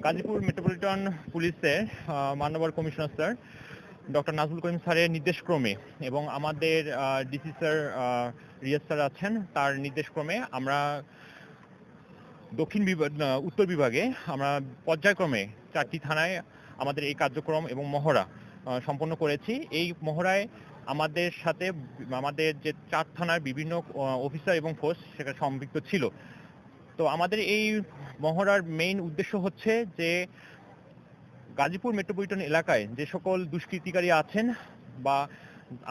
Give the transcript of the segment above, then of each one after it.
Gazipur metropolitan পুলিশের মাননীয় commissioner sir doctor Nazmul Karim স্যারের নির্দেশক্রমে এবং আমাদের ডিসি স্যার রিয়াজ স্যার আছেন, তার নির্দেশক্রমে আমরা উত্তর বিভাগে আমরা পর্যায়ক্রমে 4টি থানায় আমাদের এই কার্যক্রম এবং মহড়া সম্পন্ন করেছি। এই মহড়ায় আমাদের সাথে আমাদের যে 4 থানার বিভিন্ন অফিসার এবং ফোর্স সেখানে সম্পৃক্ত ছিল। তো আমাদের এই মহড়ার মেইন উদ্দেশ্য হচ্ছে যে গাজীপুর মেট্রোপলিটন এলাকায় যে সকল দুষ্কৃতিকারী আছেন বা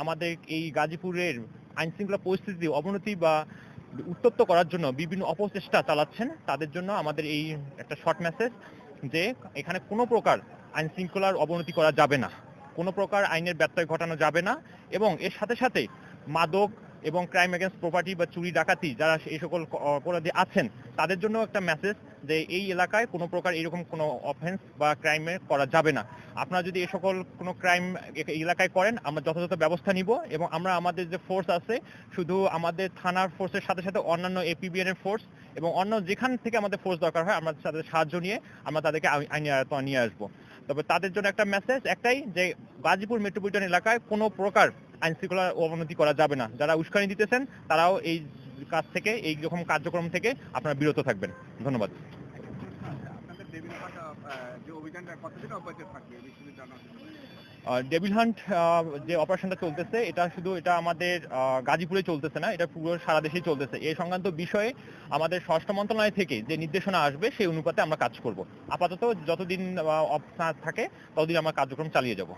আমাদের এই গাজীপুরের আইনশৃঙ্খলা পরিস্থিতি অবনতি বা উত্তপ্ত করার জন্য বিভিন্ন অপচেষ্টা চালাচ্ছেন, তাদের জন্য আমাদের এই একটা শর্ট মেসেজ যে এখানে কোনো প্রকার আইনশৃঙ্খলার অবনতি করা যাবে না, কোনো প্রকার আইনের ব্যত্যয় ঘটানো যাবে না এবং এর সাথে সাথে মাদক এবং ক্রাইম এগেইনস্ট প্রপার্টি বা চুরি ডাকাতি যারা এই সকল অপরাধী আছেন তাদের জন্য একটা মেসেজ যে এই এলাকায় কোনো প্রকার এরকম কোনো অফেন্স বা ক্রাইমে করা যাবে না। আপনারা যদি এই সকল কোনো ক্রাইম এলাকায় করেন আমরা যথাযথ ব্যবস্থা নিব এবং আমরা আমাদের যে ফোর্স আছে শুধু আমাদের থানার ফোর্সের সাথে সাথে অন্যান্য এপিবিএন এর ফোর্স এবং অন্য যেখান থেকে আমাদের ফোর্স দরকার হয় আমরা তাদের সাহায্য নিয়ে আমরা তাদেরকে আইনের আয়ত্তে নিয়ে আসবো। তবে তাদের জন্য একটা মেসেজ একটাই যে গাজীপুর মেট্রোপলিটন এলাকায় কোনো প্রকার আইনশৃঙ্খলার অবনতি করা যাবে না। যারা উস্কানি দিতেছেন তারাও এই কাজ থেকে এই রকম কার্যক্রম থেকে আপনারা বিরত থাকবেন। ধন্যবাদ। ডেভিল হান্ট যে অপারেশনটা চলতেছে এটা আমাদের গাজীপুরে চলতেছে না, এটা পুরো সারা দেশেই চলতেছে। এই সংক্রান্ত বিষয়ে আমাদের স্বরাষ্ট্র মন্ত্রণালয় থেকে যে নির্দেশনা আসবে সেই অনুপাতে আমরা কাজ করব। আপাতত যতদিন থাকে ততদিন আমরা কার্যক্রম চালিয়ে যাব।